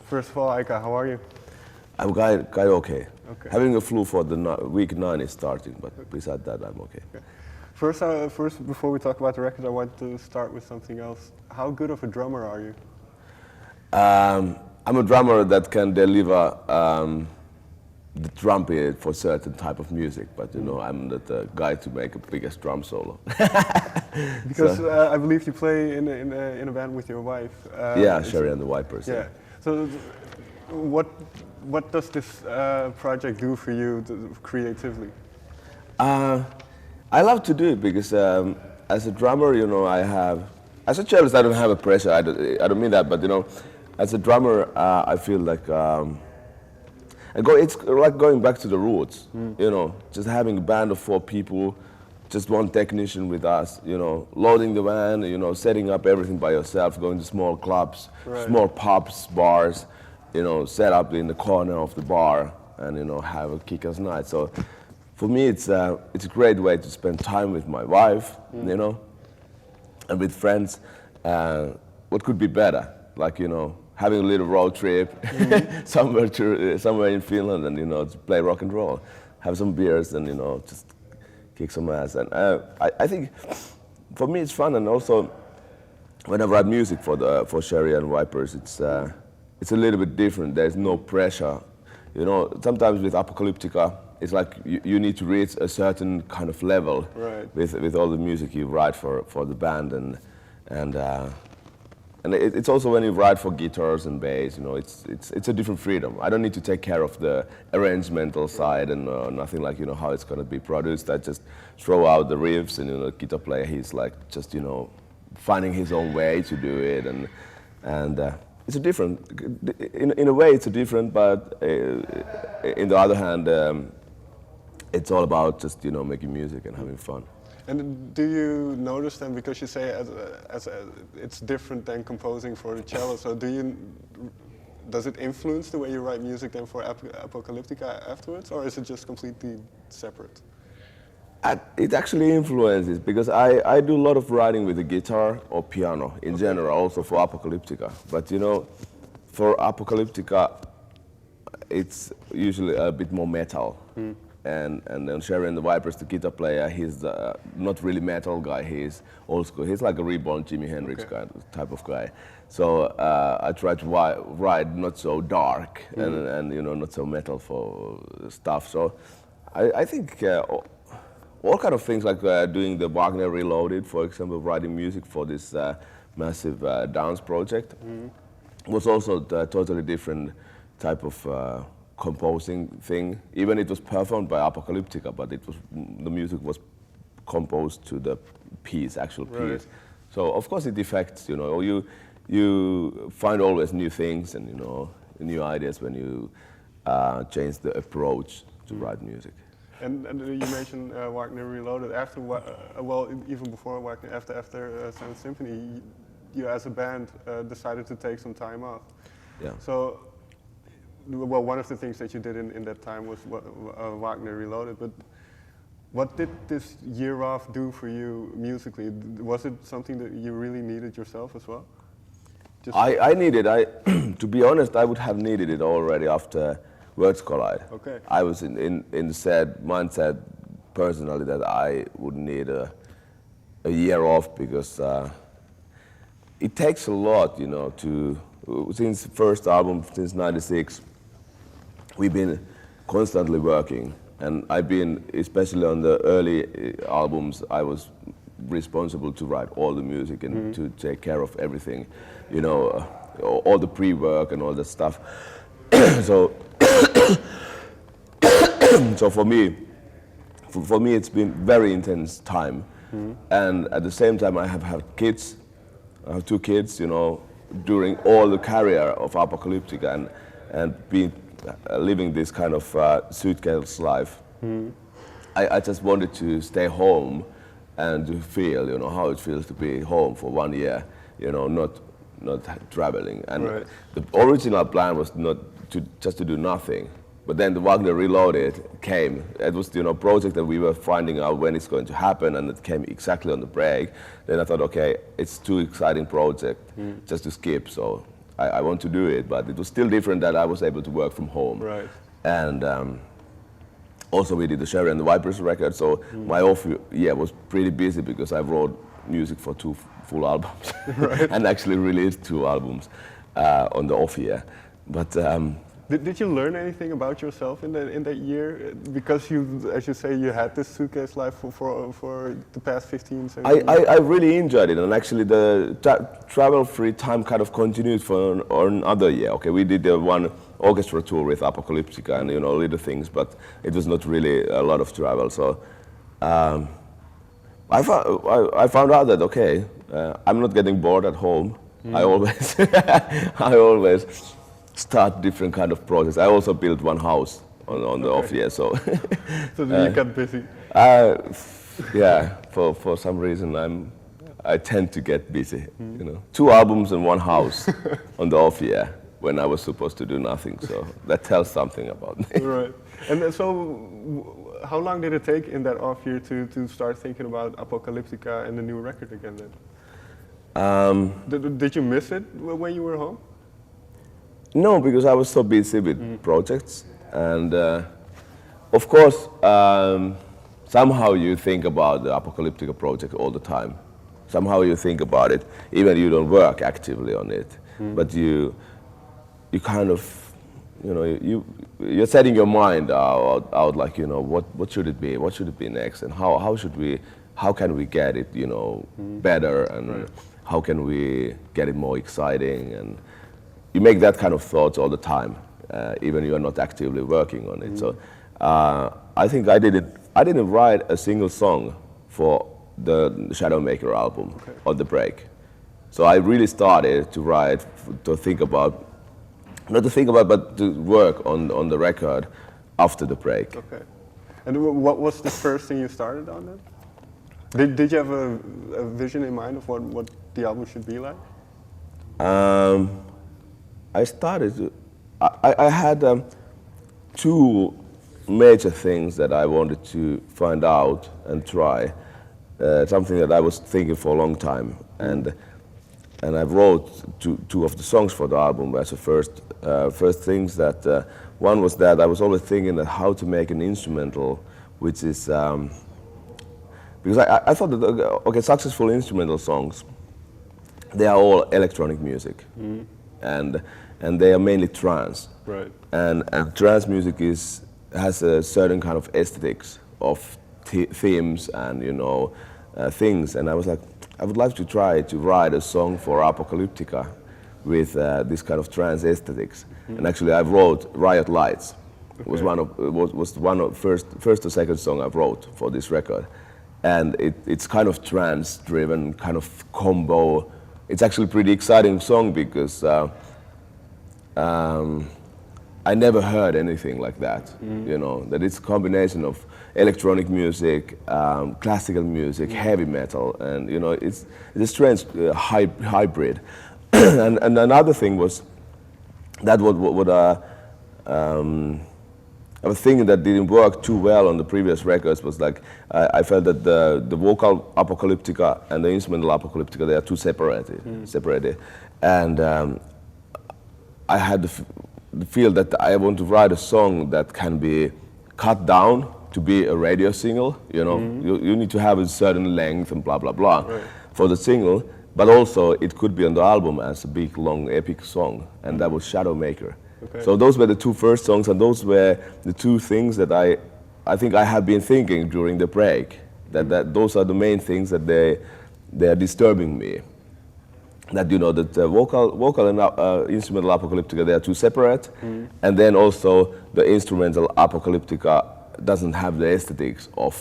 First of all, Eicca, how are you? I'm quite okay. Okay. Having a flu for the week 9 is starting, but besides that, I'm okay. First, before we talk about the record, I want to start with something else. How good of a drummer are you? I'm a drummer that can deliver the trumpet for certain type of music, but you know, I'm not the guy to make a biggest drum solo. Because I believe you play in a band with your wife. Yeah, Sherry and the Vipers. Yeah. So, what does this project do for you creatively? I love to do it because as a drummer, you know, as a cellist, I don't have a pressure. I don't mean that, but you know, as a drummer, I feel like it's like going back to the roots. You know, just having a band of 4 people, just one technician with us. You know, loading the van, you know, setting up everything by yourself, going to small clubs, small pubs, bars. You know, set up in the corner of the bar and you know have a kick-ass night. So for me, it's a great way to spend time with my wife, you know, and with friends. What could be better? Like you know, having a little road trip somewhere in Finland, and you know, to play rock and roll, have some beers, and you know, just kick some ass. And I think for me, it's fun, and also when I write music for Sherry and Vipers, it's a little bit different. There's no pressure. You know, sometimes with Apocalyptica, it's like you need to reach a certain kind of level with all the music you write for the band, and it's also when you write for guitars and bass. You know, it's a different freedom. I don't need to take care of the arrangemental side and nothing like you know how it's gonna be produced. I just throw out the riffs, and you know, the guitar player, he's like just you know finding his own way to do it, and it's a different, in a way it's a different, but in the other hand, it's all about just, you know, making music and having fun. And do you notice then, because you say it's different than composing for the cello, so does it influence the way you write music then for Apocalyptica afterwards, or is it just completely separate? It actually influences, because I do a lot of writing with the guitar or piano in general, also for Apocalyptica. But you know, for Apocalyptica, it's usually a bit more metal. And then Sherry and the Vipers, the guitar player, he's not really metal guy, he's old school. He's like a reborn Jimi Hendrix type of guy. So I try to write not so dark and you know, not so metal for stuff. So I think all kind of things like doing the Wagner Reloaded, for example, writing music for this massive dance project was also a totally different type of composing thing. Even it was performed by Apocalyptica, but the music was composed to the piece, actual piece. So of course it affects, you know, you find always new things and you know new ideas when you change the approach to write music. And you mentioned Wagner Reloaded. After, well, even before Wagner, after Seventh Symphony, you as a band decided to take some time off. Yeah. So, well, one of the things that you did in that time was Wagner Reloaded. But what did this year off do for you musically? Was it something that you really needed yourself as well? I needed. To be honest, I would have needed it already after Worlds Collide. Okay. I was in the sad mindset personally that I would need a year off because it takes a lot, you know, since the first album, since '96, we've been constantly working, and I've been, especially on the early albums, I was responsible to write all the music and to take care of everything, you know, all the pre-work and all that stuff. So for me, it's been very intense time, and at the same time I have had kids. I have 2 kids, you know, during all the career of Apocalyptica and being living this kind of suitcase life. I just wanted to stay home and to feel, you know, how it feels to be home for 1 year, you know, not traveling. And the original plan was not just to do nothing. But then the Wagner Reloaded came. It was, you know, project that we were finding out when it's going to happen, and it came exactly on the break. Then I thought, okay, it's too exciting project just to skip. So I want to do it, but it was still different that I was able to work from home. Right. And also we did the Sherry and the Vipers record, so my off year was pretty busy because I wrote music for 2 full albums Right. and actually released 2 albums on the off year. But Did you learn anything about yourself in that year? Because you, as you say, you had this suitcase life for the past 15, 17 years. I really enjoyed it, and actually the travel-free time kind of continued for another year. Okay, we did one orchestra tour with Apocalyptica and little things, but it was not really a lot of travel. So I found out that okay, I'm not getting bored at home. I always start different kind of projects. I also built one house on the off year, so. So you got busy. Yeah, for some reason I tend to get busy. 2 albums and 1 house on the off year when I was supposed to do nothing. So that tells something about me. Right. And then, so, how long did it take in that off year to start thinking about Apocalyptica and the new record again? Then? Did you miss it when you were home? No, because I was so busy with projects, and of course, somehow you think about the Apocalyptica project all the time. Somehow you think about it, even you don't work actively on it, but you kind of, you're setting your mind out like, what should it be? What should it be next? And how can we get it, better? And right. how can we get it more exciting? And you make that kind of thoughts all the time, even you are not actively working on it. So I think I didn't write a single song for the Shadowmaker album on the break. So I really started to write, not to think about, but to work on the record after the break. Okay. And what was the first thing you started on then? Did you have a vision in mind of what the album should be like? I had 2 major things that I wanted to find out and try. Something that I was thinking for a long time, and I wrote two of the songs for the album as the first things that one was that I was always thinking that how to make an instrumental, which is because I thought that successful instrumental songs, they are all electronic music, and they are mainly trance. Right. And trance music has a certain kind of aesthetics of themes and things, and I was like, I would like to try to write a song for Apocalyptica with this kind of trance aesthetics. And actually, I wrote Riot Lights. It was one of first or second song I wrote for this record, and it's kind of trance-driven, kind of combo. It's actually a pretty exciting song because I never heard anything like that. That it's a combination of electronic music, classical music, heavy metal, and it's a strange hybrid. and another thing was that what I was thinking that didn't work too well on the previous records was like I felt that the vocal Apocalyptica and the instrumental Apocalyptica, they are too separated, and I had the feel that I want to write a song that can be cut down to be a radio single. You need to have a certain length and blah blah blah for the single, but also it could be on the album as a big long epic song, and that was Shadowmaker. Okay. So those were the 2 first songs, and those were the 2 things that I think I have been thinking during the break. That those are the main things that they are disturbing me. That that the vocal and instrumental Apocalyptica, they are too separate, and then also the instrumental Apocalyptica doesn't have the aesthetics of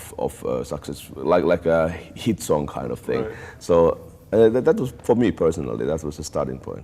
success, like a hit song kind of thing. Right. So that was, for me personally, that was the starting point.